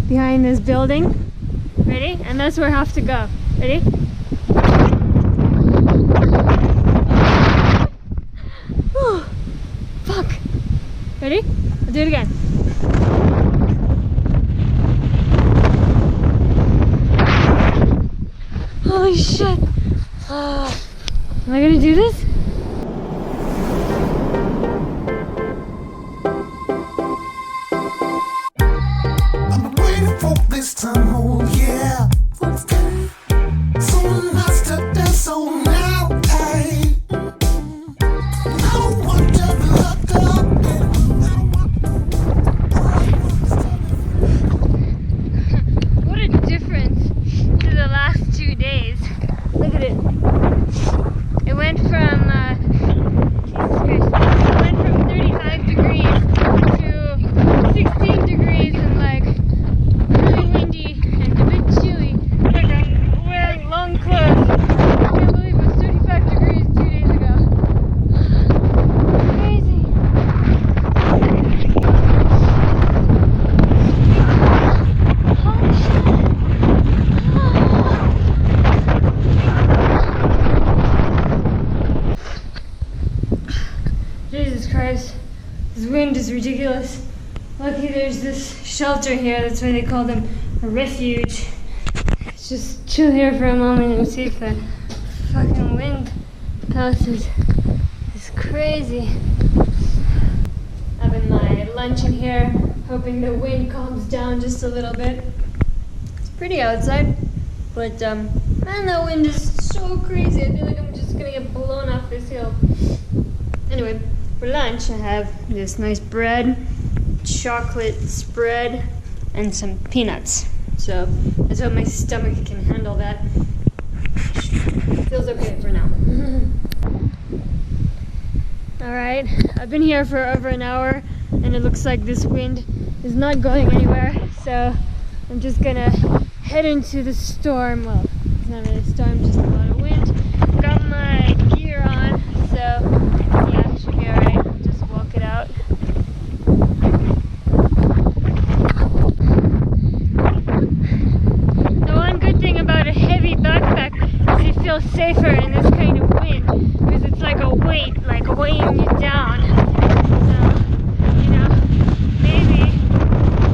behind this building. Ready? And that's where I have to go. Ready? Oh, fuck. Ready? I'll do it again. Holy shit. Am I gonna do this? I'm waiting for this time, oh yeah. So nice to dance so now, hey. I want to be locked up. What a difference to the last 2 days. Look at it. It went from Jesus Christ, it went from 35 degrees to 16 degrees and like really windy and a bit chilly. Like I'm wearing long clothes. I can't believe it was 35 degrees 2 days ago. Crazy. Holy shit. Jesus Christ, this wind is ridiculous. Lucky there's this shelter here, that's why they call them a refuge. Let's just chill here for a moment and see if the fucking wind passes. It's crazy. Having my lunch in here, hoping the wind calms down just a little bit. It's pretty outside, but man, that wind is so crazy. I feel like I'm just gonna get blown off this hill. Anyway, for lunch I have this nice bread, chocolate spread, and some peanuts. So let's hope my stomach can handle that. Feels okay for now. Alright, I've been here for over an hour and it looks like this wind is not going anywhere. So I'm just gonna head into the storm. Well, it's not really a storm, just a lot of wind. Got my gear on, so yeah, it should be alright. Just walk it out. The one good thing about a heavy backpack is you feel safer in this kind of wind because it's like a weight, like weighing you down. So, you know, maybe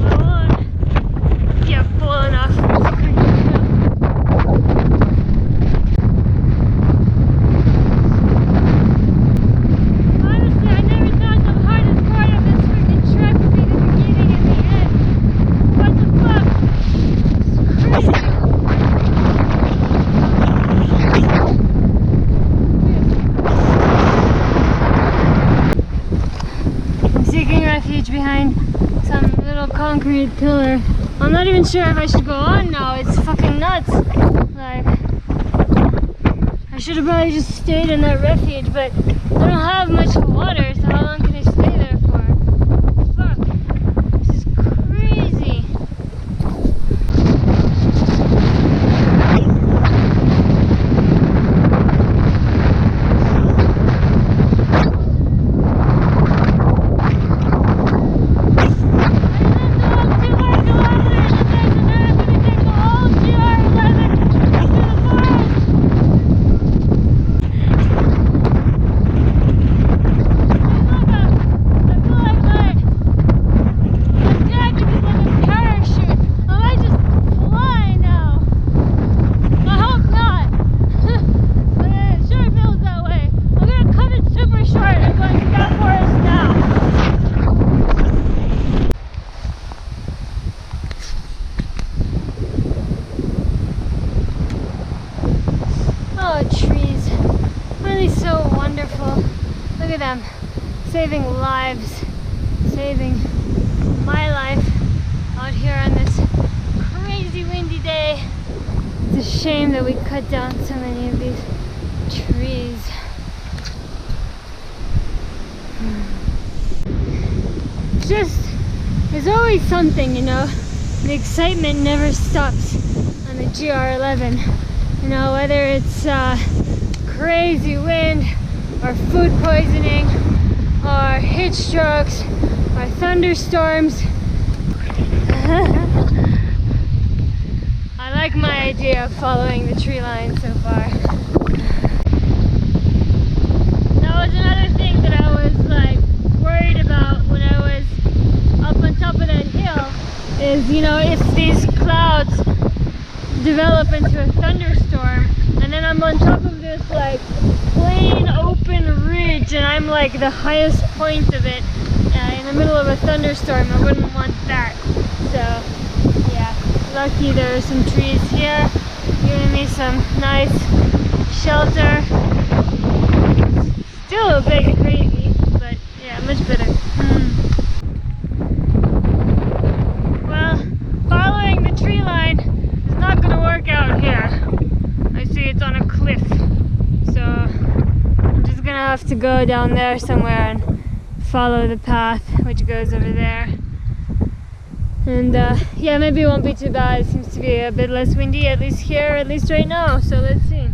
I won't get blown off this kind of hill. Honestly, I never thought the hardest part of this freaking trek would be the beginning and the end. What the fuck? It's crazy. I'm seeking refuge behind some little concrete pillar. I'm not even sure if I should go on now. It's fucking nuts. Like, I should have probably just stayed in that refuge, but I don't have much water, so how long can I stay there for? Fuck. This is crazy. Trees, really so wonderful. Look at them, saving lives, saving my life out here on this crazy windy day. It's a shame that we cut down so many of these trees. There's always something, you know. The excitement never stops on the GR11. You know, whether it's crazy wind, or food poisoning, or heat strokes, or thunderstorms. like my idea of following the tree line so far. That was another thing that I was like worried about when I was up on top of that hill is, you know, if these clouds develop into a thunderstorm and then I'm on top of this like plain open ridge and I'm like the highest point of it in the middle of a thunderstorm, I wouldn't want that. So yeah, lucky there are some trees here giving me some nice shelter. Still a bit crazy, but yeah, much better. Well, following the tree line is not going to work out here. I see it's on a cliff, so I'm just going to have to go down there somewhere and follow the path which goes over there. And yeah, maybe it won't be too bad. It seems to be a bit less windy, at least here, at least right now, so let's see.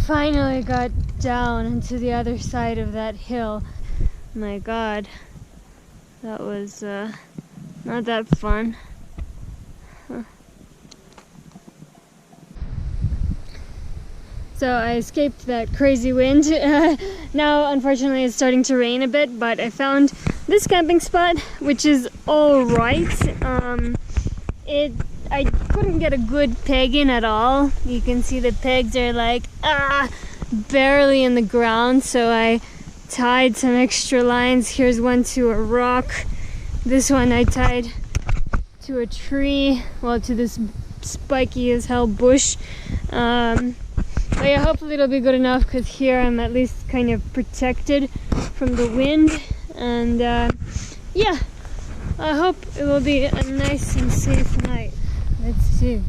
Finally got down into the other side of that hill. My God, that was not that fun. So I escaped that crazy wind. Now unfortunately it's starting to rain a bit, but I found this camping spot which is alright. I couldn't get a good peg in at all. You can see the pegs are like barely in the ground, so I tied some extra lines. Here's one to a rock. This one I tied to a tree, well, to this spiky as hell bush. But yeah, hopefully it'll be good enough because here I'm at least kind of protected from the wind. And yeah, I hope it will be a nice and safe night. Let's see.